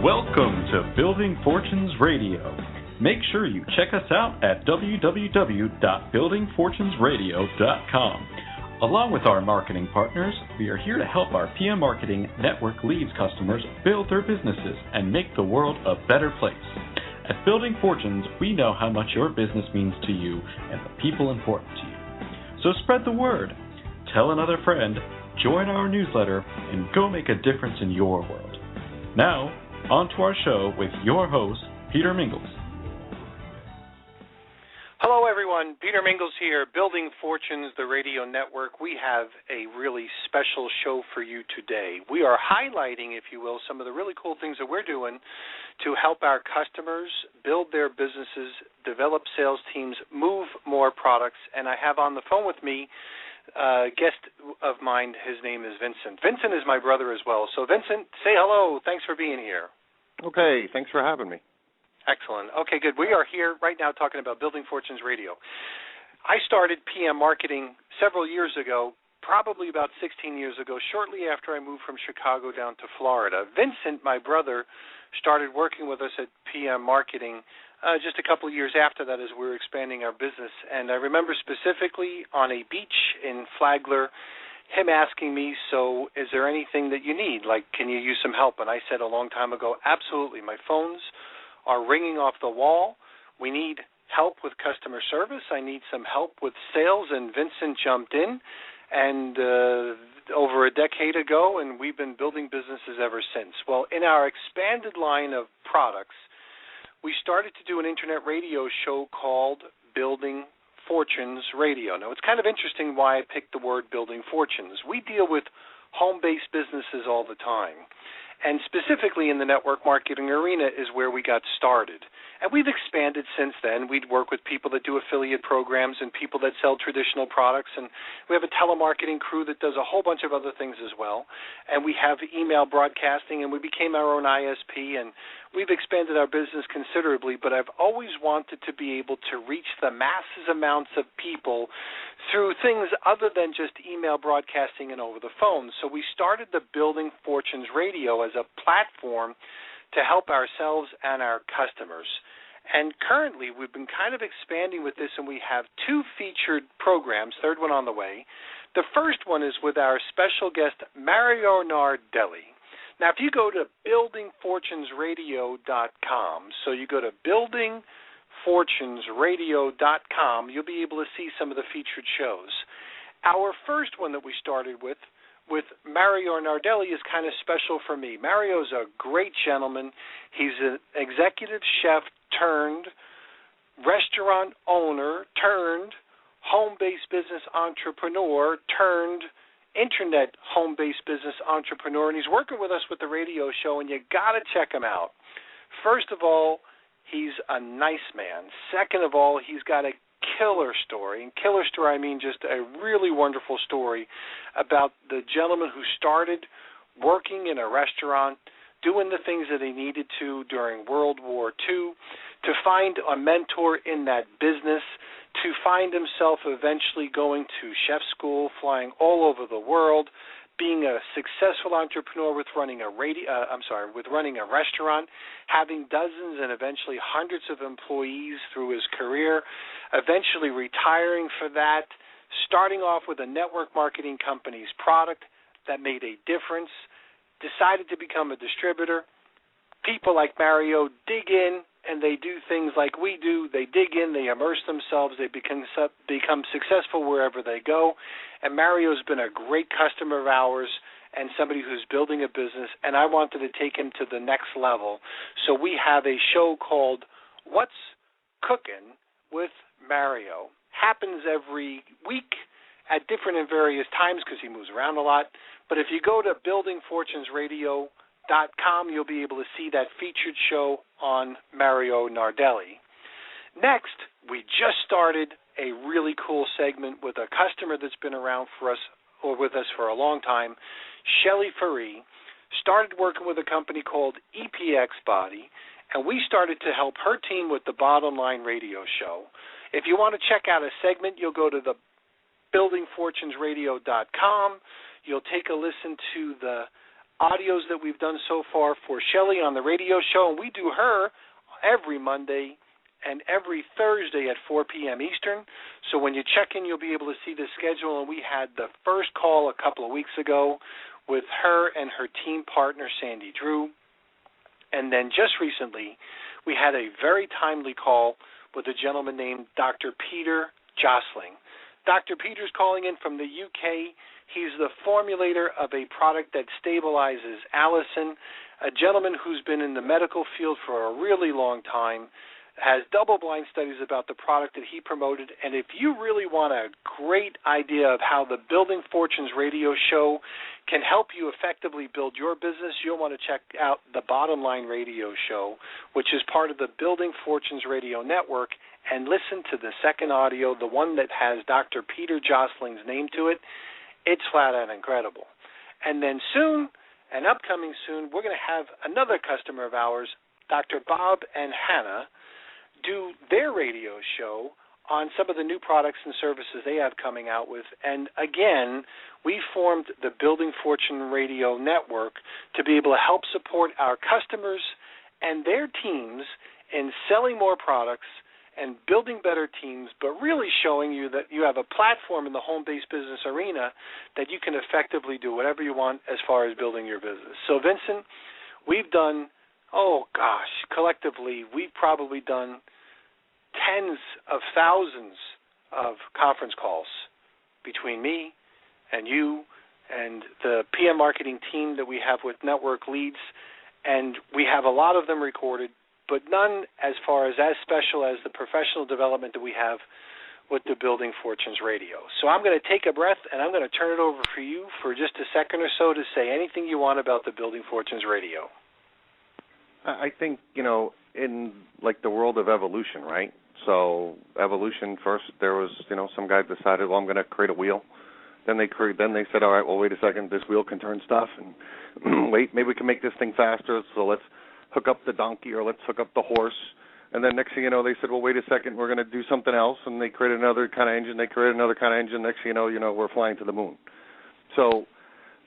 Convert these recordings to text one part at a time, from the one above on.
Welcome to Building Fortunes Radio. Make sure you check us out at www.buildingfortunesradio.com. Along with our marketing partners, we are here to help our PM Marketing Network Leads customers build their businesses and make the world a better place. At Building Fortunes, we know how much your business means to you and the people important to you. So spread the word, tell another friend, join our newsletter, and go make a difference in your world. Now, on to our show with your host, Peter Mingils. Hello, everyone. Peter Mingils here, Building Fortunes, the radio network. We have a really special show for you today. We are highlighting, if you will, some of the really cool things that we're doing to help our customers build their businesses, develop sales teams, move more products. And I have on the phone with me a guest of mine. His name is Vincent. Vincent is my brother as well. So, Vincent, say hello. Thanks for being here. Okay, thanks for having me. Excellent. Okay, good. We are here right now talking about Building Fortunes Radio. I started PM marketing several years ago, probably about 16 years ago, shortly after I moved from Chicago down to Florida. Vincent, my brother, started working with us at PM marketing just a couple of years after that as we were expanding our business. And I remember specifically on a beach in Flagler, him asking me, so is there anything that you need? Like, can you use some help? And I said a long time ago, absolutely. My phone's are ringing off the wall. We need help with customer service. I need some help with sales, and Vincent jumped in and over a decade ago, and we've been building businesses ever since. Well, in our expanded line of products, we started to do an internet radio show called Building Fortunes Radio. Now, it's kind of interesting why I picked the word Building Fortunes. We deal with home-based businesses all the time. And specifically in the network marketing arena is where we got started. And we've expanded since then. We'd work with people that do affiliate programs and people that sell traditional products. And we have a telemarketing crew that does a whole bunch of other things as well. And we have email broadcasting, and we became our own ISP. And we've expanded our business considerably, but I've always wanted to be able to reach the masses amounts of people through things other than just email broadcasting and over the phone. So we started the Building Fortunes Radio as a platform to help ourselves and our customers. And currently we've been kind of expanding with this, and we have two featured programs, third one on the way. The first one is with our special guest, Mario Nardelli. Now, if you go to buildingfortunesradio.com, so you go to buildingfortunesradio.com, you'll be able to see some of the featured shows. Our first one that we started with Mario Nardelli is kind of special for me. Mario's a great gentleman. He's an executive chef turned restaurant owner turned home-based business entrepreneur turned internet home-based business entrepreneur, and he's working with us with the radio show, and you got to check him out. First of all, he's a nice man. Second of all, he's got a killer story. And killer story, I mean just a really wonderful story about the gentleman who started working in a restaurant, doing the things that he needed to during World War II, to find a mentor in that business, to find himself eventually going to chef school, flying all over the world, being a successful entrepreneur with running a restaurant, having dozens and eventually hundreds of employees through his career, eventually retiring for that, starting off with a network marketing company's product that made a difference, decided to become a distributor. People like Mario dig in, and they do things like we do. They dig in, they immerse themselves, they become successful wherever they go. And Mario's been a great customer of ours and somebody who's building a business, and I wanted to take him to the next level. So we have a show called What's Cooking with Mario. Happens every week at different and various times because he moves around a lot. But if you go to buildingfortunesradio.com, you'll be able to see that featured show on Mario Nardelli. Next, we just started a really cool segment with a customer that's been around for us or with us for a long time, Shelly Faree, started working with a company called EPX Body, and we started to help her team with the Bottom Line radio show. If you want to check out a segment, you'll go to the buildingfortunesradio.com. You'll take a listen to the audios that we've done so far for Shelley on the radio show, and we do her every Monday and every Thursday at 4 p.m. Eastern. So when you check in, you'll be able to see the schedule, and we had the first call a couple of weeks ago with her and her team partner, Sandy Drew. And then just recently, we had a very timely call with a gentleman named Dr. Peter Jostling. Dr. Peter's calling in from the UK. He's the formulator of a product that stabilizes allicin, a gentleman who's been in the medical field for a really long time, has double-blind studies about the product that he promoted. And if you really want a great idea of how the Building Fortunes radio show can help you effectively build your business, you'll want to check out the Bottom Line radio show, which is part of the Building Fortunes radio network, and listen to the second audio, the one that has Dr. Peter Josling's name to it. It's flat out incredible. And then soon, and upcoming soon, we're going to have another customer of ours, Dr. Bob and Hannah, do their radio show on some of the new products and services they have coming out with. And again, we formed the Building Fortune Radio Network to be able to help support our customers and their teams in selling more products and building better teams, but really showing you that you have a platform in the home-based business arena that you can effectively do whatever you want as far as building your business. So, Vincent, we've done, collectively, we've probably done tens of thousands of conference calls between me and you and the PM marketing team that we have with Network Leads, and we have a lot of them recorded, but none as far as special as the professional development that we have with the Building Fortunes Radio. So I'm going to take a breath, and I'm going to turn it over for you for just a second or so to say anything you want about the Building Fortunes Radio. I think, in like the world of evolution, right? So evolution, first there was, some guy decided, well, I'm going to create a wheel. Then they said, all right, well, wait a second, this wheel can turn stuff, and wait, maybe we can make this thing faster, so let's hook up the donkey or let's hook up the horse. And then next thing you know, they said, well, wait a second, we're going to do something else, and they created another kind of engine, they created another kind of engine. Next thing you know, we're flying to the moon. So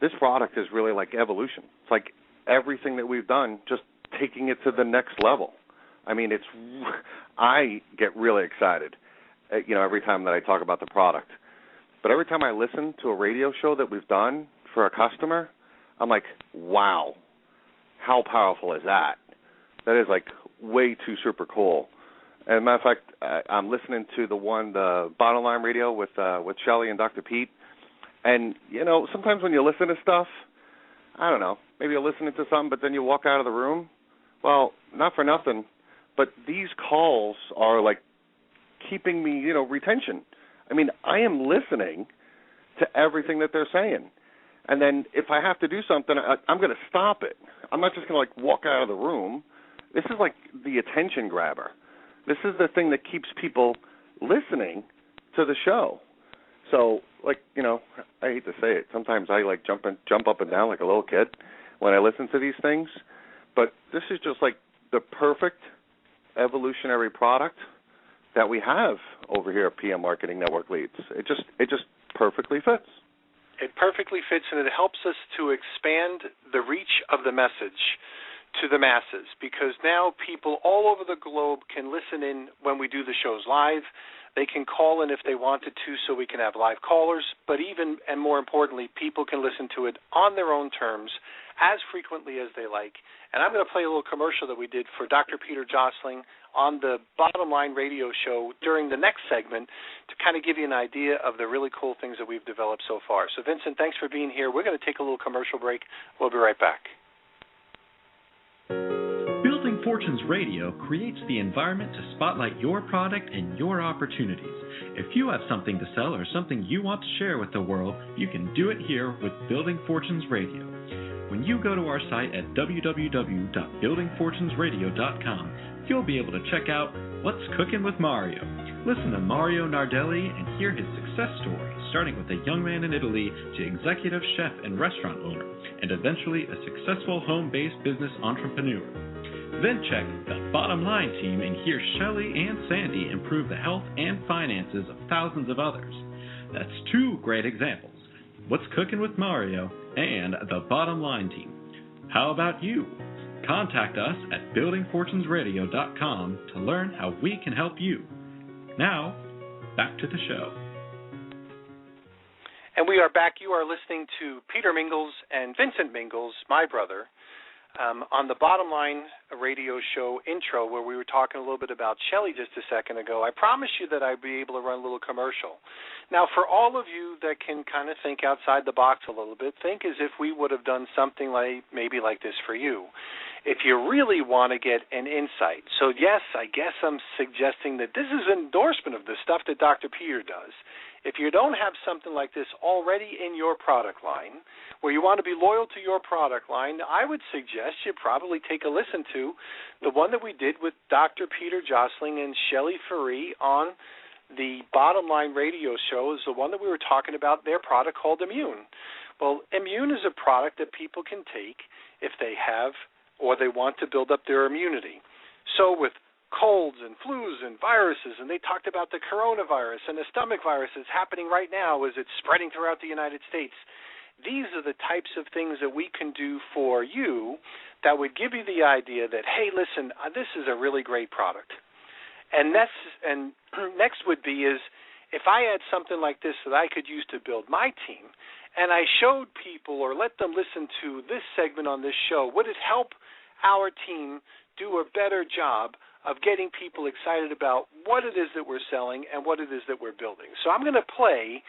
this product is really like evolution. It's like everything that we've done, just taking it to the next level. I mean, I get really excited, every time that I talk about the product. But every time I listen to a radio show that we've done for a customer, I'm like, wow, how powerful is that? That is like way too super cool. As a matter of fact, I'm listening to the Bottom Line Radio with Shelley and Dr. Pete. And, sometimes when you listen to stuff, I don't know, maybe you're listening to something, but then you walk out of the room. Well, not for nothing, but these calls are like keeping me, retention. I mean, I am listening to everything that they're saying. And then if I have to do something, I'm going to stop it. I'm not just going to, walk out of the room. This is like the attention grabber. This is the thing that keeps people listening to the show. So, I hate to say it. Sometimes I, jump up and down like a little kid when I listen to these things. But this is just, the perfect evolutionary product that we have over here at PM Marketing Network Leads. It just perfectly fits. It perfectly fits, and it helps us to expand the reach of the message to the masses, because now people all over the globe can listen in when we do the shows live. They can call in if they wanted to, so we can have live callers, but even and more importantly, people can listen to it on their own terms as frequently as they like. And I'm going to play a little commercial that we did for Dr. Peter Jostling on the Bottom Line radio show during the next segment to kind of give you an idea of the really cool things that we've developed so far. So, Vincent, thanks for being here. We're going to take a little commercial break. We'll be right back. Building Fortunes Radio creates the environment to spotlight your product and your opportunities. If you have something to sell or something you want to share with the world, you can do it here with Building Fortunes Radio. When you go to our site at www.buildingfortunesradio.com, you'll be able to check out What's Cooking with Mario. Listen to Mario Nardelli and hear his success story, starting with a young man in Italy to executive chef and restaurant owner, and eventually a successful home-based business entrepreneur. Then check the Bottom Line team and hear Shelley and Sandy improve the health and finances of thousands of others. That's two great examples, What's Cooking with Mario and the Bottom Line team. How about you? Contact us at buildingfortunesradio.com to learn how we can help you. Now, back to the show. And we are back. You are listening to Peter Mingils and Vincent Mingils, my brother, on the Bottom Line radio show intro, where we were talking a little bit about Shelley just a second ago. I promised you that I'd be able to run a little commercial. Now, for all of you that can kind of think outside the box a little bit, think as if we would have done something like maybe like this for you. If you really want to get an insight. So, yes, I guess I'm suggesting that this is an endorsement of the stuff that Dr. Peter does. If you don't have something like this already in your product line, where you want to be loyal to your product line, I would suggest you probably take a listen to the one that we did with Dr. Peter Josling and Shelley Faree on the Bottom Line radio show, is the one that we were talking about, their product called Immune. Well, Immune is a product that people can take if they have or they want to build up their immunity. So with colds and flus and viruses, and they talked about the coronavirus and the stomach virus that's happening right now as it's spreading throughout the United States. These are the types of things that we can do for you that would give you the idea that, hey, listen, this is a really great product. And next would be is if I had something like this that I could use to build my team, and I showed people or let them listen to this segment on this show, would it help our team do a better job of getting people excited about what it is that we're selling and what it is that we're building? So I'm going to play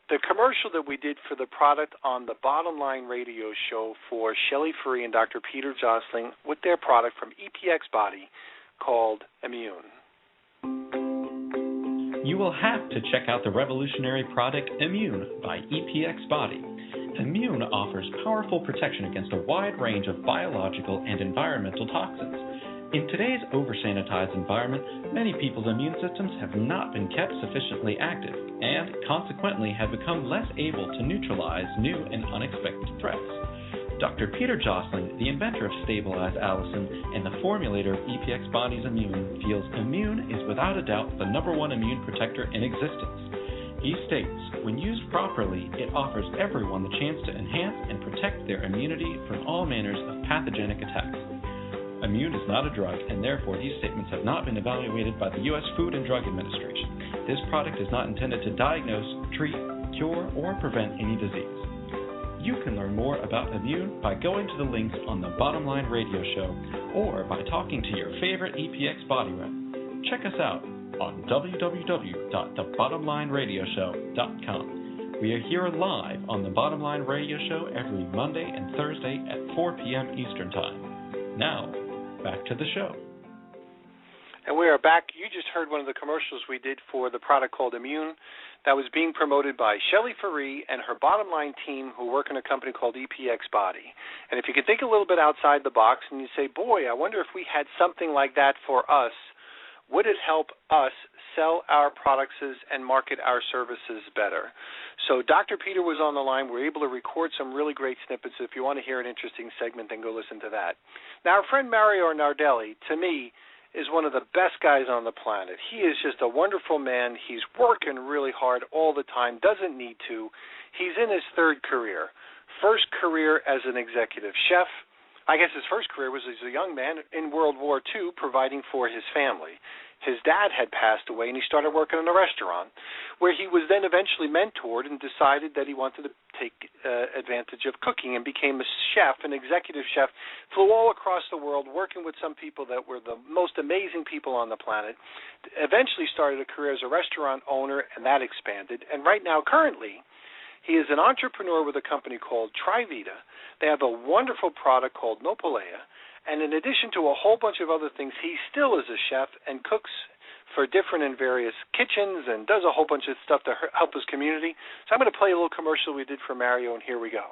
the commercial that we did for the product on the Bottom Line radio show for Shelley Faree and Dr. Peter Josling with their product from EPX Body called Immune. You will have to check out the revolutionary product Immune by EPX Body. Immune offers powerful protection against a wide range of biological and environmental toxins. In today's over-sanitized environment, many people's immune systems have not been kept sufficiently active and consequently have become less able to neutralize new and unexpected threats. Dr. Peter Josling, the inventor of Stabilize Allison and the formulator of EPX Body's Immune, feels Immune is without a doubt the #1 immune protector in existence. He states, when used properly, it offers everyone the chance to enhance and protect their immunity from all manners of pathogenic attacks. Immune is not a drug, and therefore these statements have not been evaluated by the U.S. Food and Drug Administration. This product is not intended to diagnose, treat, cure, or prevent any disease. You can learn more about Immune by going to the links on the Bottom Line radio show or by talking to your favorite EPX Body rep. Check us out on www.thebottomlineradioshow.com. We are here live on the Bottom Line radio show every Monday and Thursday at 4 p.m. Eastern Time. Now, back to the show. And we are back. You just heard one of the commercials we did for the product called Immune that was being promoted by Shelley Faree and her Bottom Line team who work in a company called EPX Body. And if you can think a little bit outside the box and you say, boy, I wonder if we had something like that for us, would it help us sell our products and market our services better? So Dr. Peter was on the line. We were able to record some really great snippets. If you want to hear an interesting segment, then go listen to that. Now, our friend Mario Nardelli, to me, is one of the best guys on the planet. He is just a wonderful man. He's working really hard all the time, doesn't need to. He's in his third career. First career as an executive chef. I guess his first career was as a young man in World War II providing for his family. His dad had passed away, and he started working in a restaurant where he was then eventually mentored and decided that he wanted to take advantage of cooking and became a chef, an executive chef, flew all across the world working with some people that were the most amazing people on the planet, eventually started a career as a restaurant owner, and that expanded. And right now, currently, he is an entrepreneur with a company called Trivita. They have a wonderful product called Nopalea. And in addition to a whole bunch of other things, he still is a chef and cooks for different and various kitchens and does a whole bunch of stuff to help his community. So I'm going to play a little commercial we did for Mario, and here we go.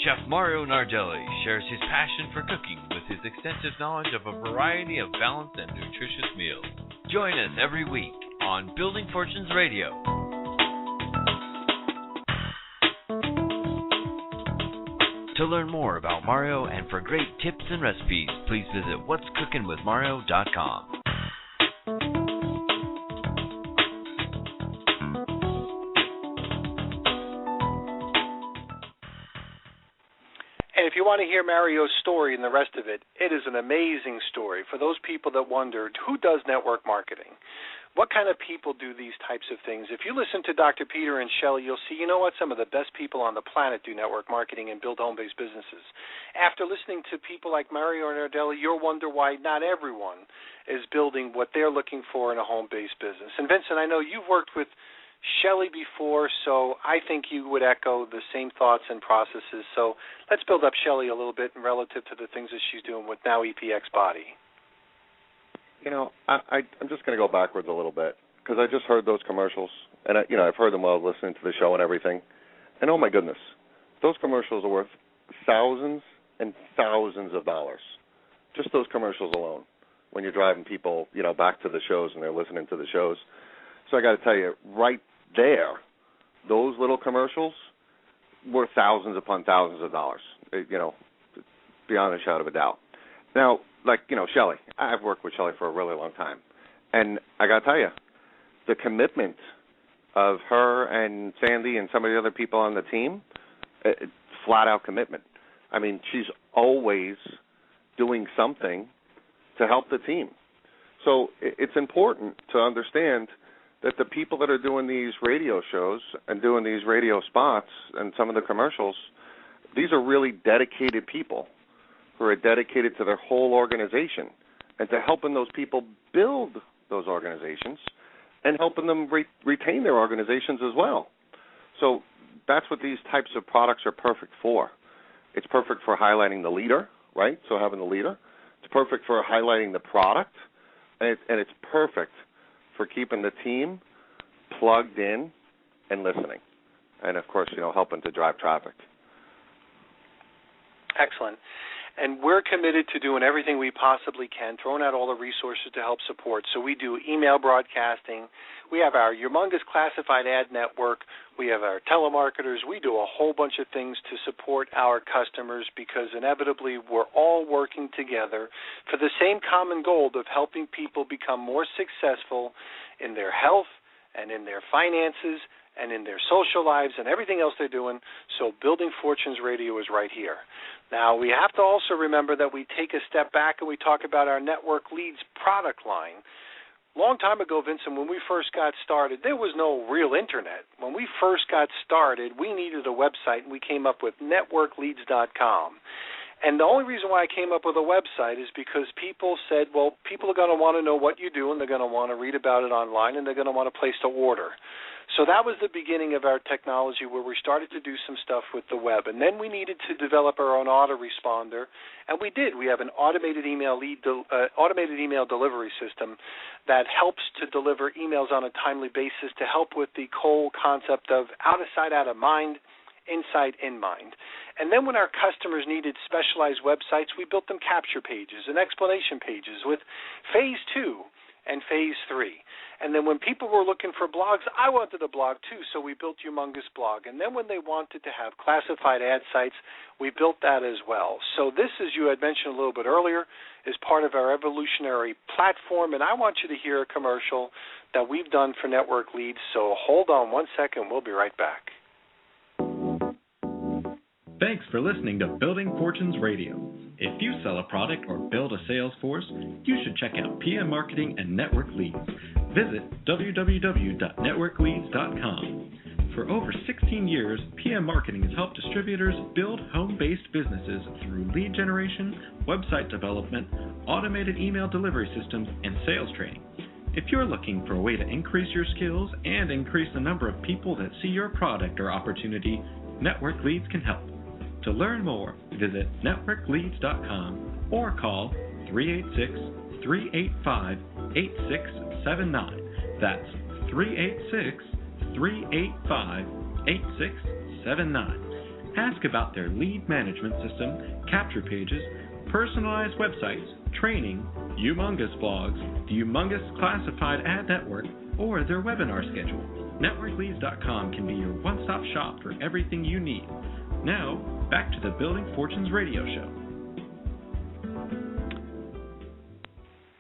Chef Mario Nardelli shares his passion for cooking with his extensive knowledge of a variety of balanced and nutritious meals. Join us every week on Building Fortunes Radio. To learn more about Mario and for great tips and recipes, please visit what'scookinwithmario.com. if you want to hear Mario's story and the rest of it, it is an amazing story. For those people that wondered, who does network marketing? What kind of people do these types of things? If you listen to Dr. Peter and Shelley, you'll see, you know what, some of the best people on the planet do network marketing and build home-based businesses. After listening to people like Mario and Ardella, you'll wonder why not everyone is building what they're looking for in a home-based business. And Vincent, I know you've worked with Shelley before, so I think you would echo the same thoughts and processes. So let's build up Shelley a little bit relative to the things that she's doing with now EPX Body. You know, I'm just going to go backwards a little bit because I just heard those commercials, and I've heard them while listening to the show and everything. And oh my goodness, those commercials are worth thousands and thousands of dollars. Just those commercials alone. When you're driving people, back to the shows and they're listening to the shows. So I got to tell you, right there, those little commercials were thousands upon thousands of dollars. Beyond a shadow of a doubt. Now, Shelley, I've worked with Shelley for a really long time. And I got to tell you, the commitment of her and Sandy and some of the other people on the team, flat-out commitment. I mean, she's always doing something to help the team. So it's important to understand that the people that are doing these radio shows and doing these radio spots and some of the commercials, these are really dedicated people who are dedicated to their whole organization and to helping those people build those organizations and helping them retain their organizations as well. So that's what these types of products are perfect for. It's perfect for highlighting the leader, right? So having the leader. It's perfect for highlighting the product, and it's perfect for keeping the team plugged in and listening. And, of course, helping to drive traffic. Excellent. And we're committed to doing everything we possibly can, throwing out all the resources to help support. So we do email broadcasting. We have our humongous classified ad network. We have our telemarketers. We do a whole bunch of things to support our customers because inevitably we're all working together for the same common goal of helping people become more successful in their health and in their finances and in their social lives and everything else they're doing. So Building Fortunes Radio is right here. Now, we have to also remember that we take a step back and we talk about our Network Leads product line. Long time ago, Vincent, when we first got started, there was no real internet. When we first got started, we needed a website, and we came up with networkleads.com. And the only reason why I came up with a website is because people said, well, people are going to want to know what you do, and they're going to want to read about it online, and they're going to want to place the order. So that was the beginning of our technology where we started to do some stuff with the web. And then we needed to develop our own autoresponder, and we did. We have an automated email delivery system that helps to deliver emails on a timely basis to help with the whole concept of out of sight, out of mind, insight, in mind. And then when our customers needed specialized websites, we built them capture pages and explanation pages with Phase 2 and Phase 3. And then when people were looking for blogs, I wanted a blog too, so we built Humongous Blog. And then when they wanted to have classified ad sites, we built that as well. So this, as you had mentioned a little bit earlier, is part of our evolutionary platform. And I want you to hear a commercial that we've done for Network Leads. So hold on one second. We'll be right back. Thanks for listening to Building Fortunes Radio. If you sell a product or build a sales force, you should check out PM Marketing and Network Leads. Visit www.networkleads.com. For over 16 years, PM Marketing has helped distributors build home-based businesses through lead generation, website development, automated email delivery systems, and sales training. If you're looking for a way to increase your skills and increase the number of people that see your product or opportunity, Network Leads can help. To learn more, visit networkleads.com or call 386-385-8679. That's 386-385-8679. Ask about their lead management system, capture pages, personalized websites, training, humongous blogs, the humongous classified ad network, or their webinar schedule. NetworkLeads.com can be your one-stop shop for everything you need. Now, back to the Building Fortunes Radio Show.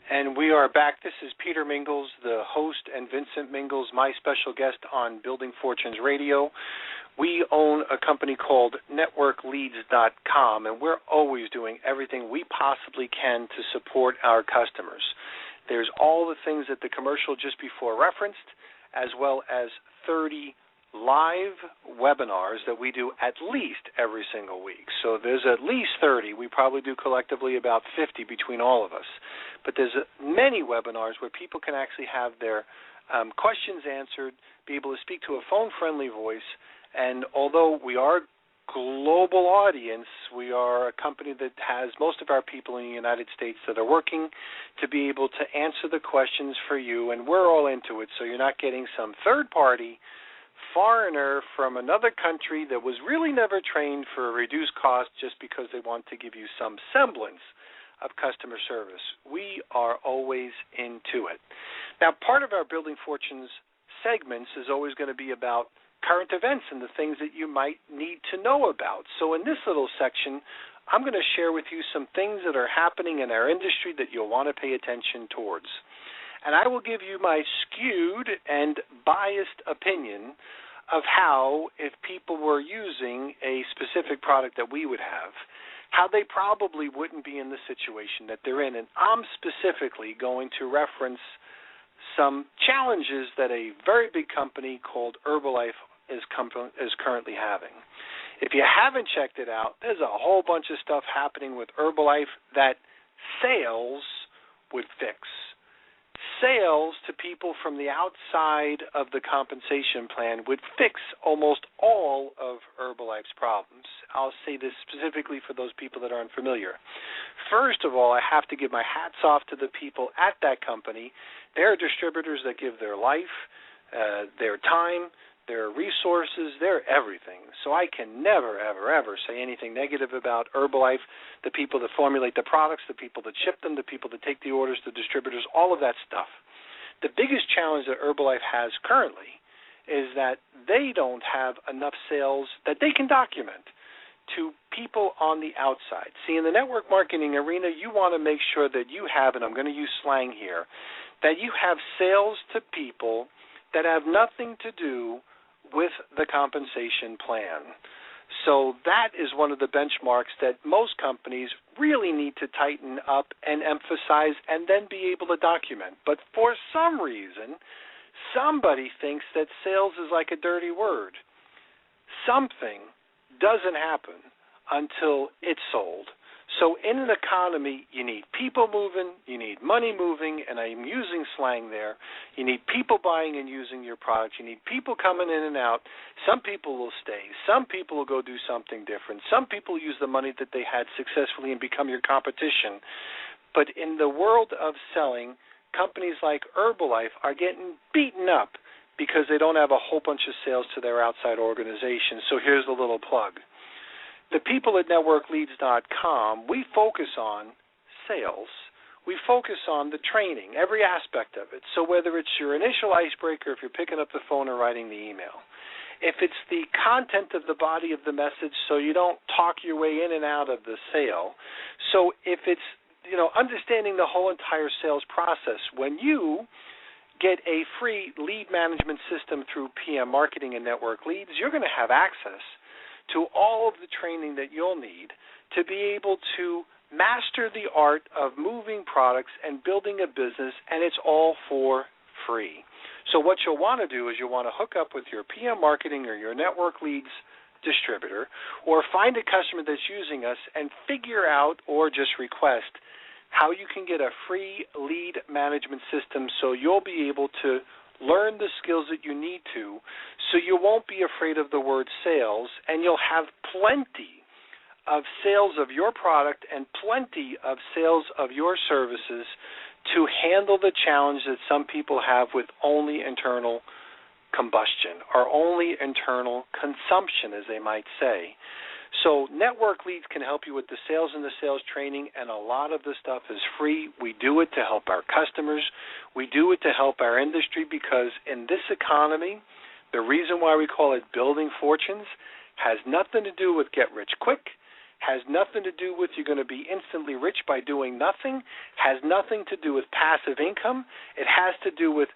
And we are back. This is Peter Mingils, the host, and Vincent Mingils, my special guest on Building Fortunes Radio. We own a company called networkleads.com, and we're always doing everything we possibly can to support our customers. There's all the things that the commercial just before referenced, as well as 30 live webinars that we do at least every single week. So there's at least 30. We probably do collectively about 50 between all of us. But there's many webinars where people can actually have their questions answered, be able to speak to a phone-friendly voice. And although we are a global audience, we are a company that has most of our people in the United States that are working to be able to answer the questions for you, and we're all into it, so you're not getting some third-party foreigner from another country that was really never trained for a reduced cost just because they want to give you some semblance of customer service. We are always into it. Now, part of our Building Fortunes segments is always going to be about current events and the things that you might need to know about. So in this little section, I'm going to share with you some things that are happening in our industry that you'll want to pay attention towards. And I will give you my skewed and biased opinion of how, if people were using a specific product that we would have, how they probably wouldn't be in the situation that they're in. And I'm specifically going to reference some challenges that a very big company called Herbalife is currently having. If you haven't checked it out, there's a whole bunch of stuff happening with Herbalife that sales would fix. Sales to people from the outside of the compensation plan would fix almost all of Herbalife's problems. I'll say this specifically for those people that aren't familiar. First of all, I have to give my hats off to the people at that company. They're distributors that give their life, their time, their resources, their everything. So I can never, ever, ever say anything negative about Herbalife, the people that formulate the products, the people that ship them, the people that take the orders, the distributors, all of that stuff. The biggest challenge that Herbalife has currently is that they don't have enough sales that they can document to people on the outside. See, in the network marketing arena, you want to make sure that you have, and I'm going to use slang here, that you have sales to people that have nothing to do with the compensation plan. So that is one of the benchmarks that most companies really need to tighten up and emphasize and then be able to document. But for some reason, somebody thinks that sales is like a dirty word. Something doesn't happen until it's sold. So in an economy, you need people moving, you need money moving, and I'm using slang there. You need people buying and using your product. You need people coming in and out. Some people will stay. Some people will go do something different. Some people use the money that they had successfully and become your competition. But in the world of selling, companies like Herbalife are getting beaten up because they don't have a whole bunch of sales to their outside organization. So here's a little plug. The people at networkleads.com, we focus on sales. We focus on the training, every aspect of it. So whether it's your initial icebreaker, if you're picking up the phone or writing the email, if it's the content of the body of the message so you don't talk your way in and out of the sale, so if it's, understanding the whole entire sales process, when you get a free lead management system through PM Marketing and Network Leads, you're going to have access to all of the training that you'll need to be able to master the art of moving products and building a business, and it's all for free. So what you'll want to do is you'll want to hook up with your PM Marketing or your Network Leads distributor, or find a customer that's using us and figure out or just request how you can get a free lead management system so you'll be able to learn the skills that you need to, so you won't be afraid of the word sales, and you'll have plenty of sales of your product and plenty of sales of your services to handle the challenge that some people have with only internal combustion or only internal consumption, as they might say. So Network Leads can help you with the sales and the sales training, and a lot of the stuff is free. We do it to help our customers. We do it to help our industry because in this economy, the reason why we call it Building Fortunes has nothing to do with get rich quick, has nothing to do with you're going to be instantly rich by doing nothing, has nothing to do with passive income. It has to do with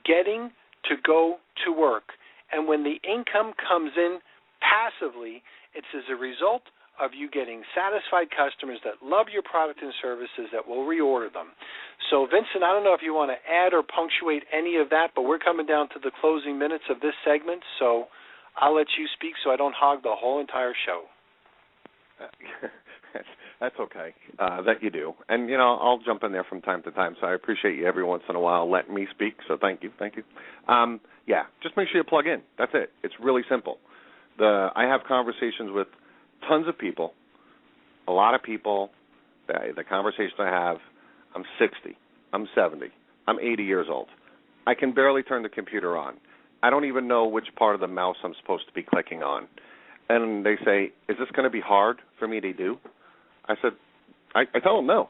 getting to go to work. And when the income comes in, Passively, it's as a result of you getting satisfied customers that love your product and services that will reorder them. So, Vincent, I don't know if you want to add or punctuate any of that, but we're coming down to the closing minutes of this segment, so I'll let you speak so I don't hog the whole entire show. That's okay. That you do. And, I'll jump in there from time to time, so I appreciate you every once in a while letting me speak, so thank you. Just make sure you plug in. That's it. It's really simple. I have conversations with tons of people, a lot of people. The conversations I have, I'm 60, I'm 70, I'm 80 years old. I can barely turn the computer on. I don't even know which part of the mouse I'm supposed to be clicking on. And they say, is this going to be hard for me to do? I said, I tell them no.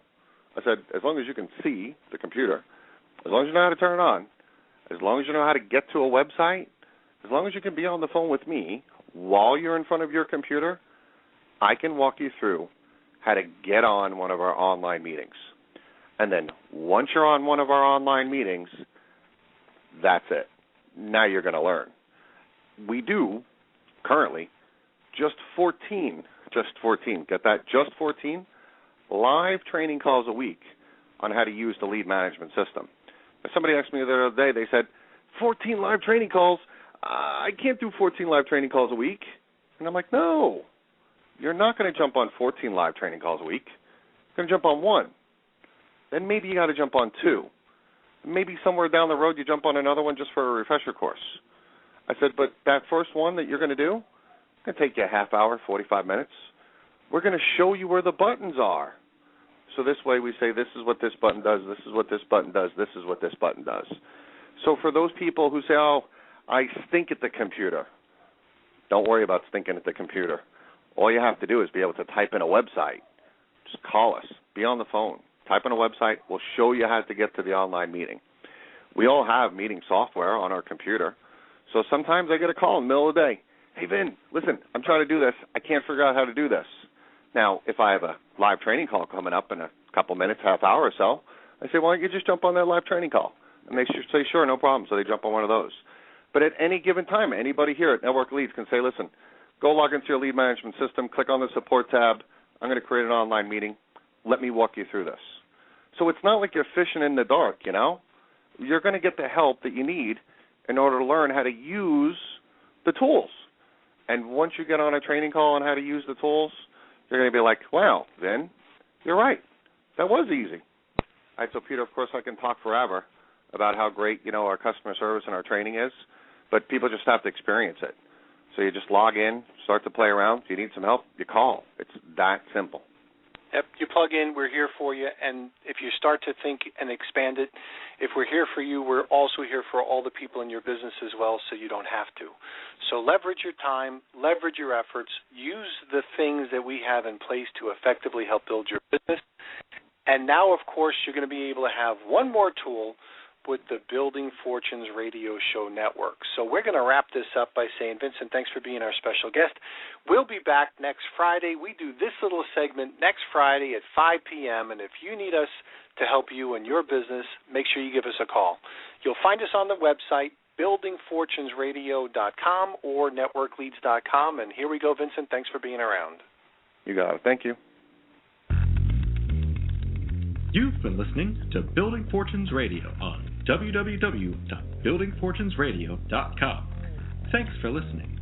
I said, as long as you can see the computer, as long as you know how to turn it on, as long as you know how to get to a website, as long as you can be on the phone with me while you're in front of your computer, I can walk you through how to get on one of our online meetings. And then once you're on one of our online meetings, that's it. Now you're going to learn. We do currently just 14, get that, just 14 live training calls a week on how to use the lead management system. Somebody asked me the other day, they said, 14 live training calls? I can't do 14 live training calls a week. And I'm like, no, you're not going to jump on 14 live training calls a week. You're going to jump on one. Then maybe you got to jump on two. Maybe somewhere down the road you jump on another one just for a refresher course. I said, but that first one that you're going to do, it's going to take you a half hour, 45 minutes. We're going to show you where the buttons are. So this way we say, this is what this button does, this is what this button does, this is what this button does. So for those people who say, oh, I stink at the computer, don't worry about stinking at the computer. All you have to do is be able to type in a website. Just call us. Be on the phone. Type in a website. We'll show you how to get to the online meeting. We all have meeting software on our computer. So sometimes I get a call in the middle of the day. Hey, Vin, listen, I'm trying to do this. I can't figure out how to do this. Now, if I have a live training call coming up in a couple minutes, half hour or so, I say, why don't you just jump on that live training call? And they say, sure, no problem. So they jump on one of those. But at any given time, anybody here at Network Leads can say, listen, go log into your lead management system, click on the support tab. I'm going to create an online meeting. Let me walk you through this. So it's not like you're fishing in the dark, You're going to get the help that you need in order to learn how to use the tools. And once you get on a training call on how to use the tools, you're going to be like, wow, Vin, you're right. That was easy. All right, so, Peter, of course, I can talk forever about how great, our customer service and our training is, but people just have to experience it. So you just log in, start to play around. If you need some help, you call. It's that simple. Yep, you plug in, we're here for you, and if you start to think and expand it, if we're here for you, we're also here for all the people in your business as well, so you don't have to. So leverage your time, leverage your efforts, use the things that we have in place to effectively help build your business. And now, of course, you're going to be able to have one more tool with the Building Fortunes Radio Show Network. So we're going to wrap this up by saying, Vincent, thanks for being our special guest. We'll be back next Friday. We do this little segment next Friday at 5 p.m., and if you need us to help you in your business, make sure you give us a call. You'll find us on the website, buildingfortunesradio.com or networkleads.com. And here we go, Vincent. Thanks for being around. You got it. Thank you. You've been listening to Building Fortunes Radio on www.buildingfortunesradio.com. Thanks for listening.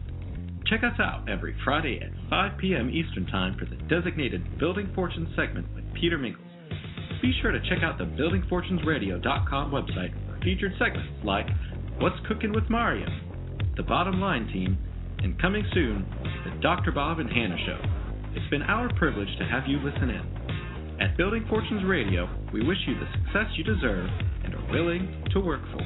Check us out every Friday at 5 p.m. Eastern Time for the designated Building Fortunes segment with Peter Mingils. Be sure to check out the buildingfortunesradio.com website for featured segments like What's Cooking with Mario, The Bottom Line Team, and coming soon, the Dr. Bob and Hannah Show. It's been our privilege to have you listen in. At Building Fortunes Radio, we wish you the success you deserve and are willing to work for.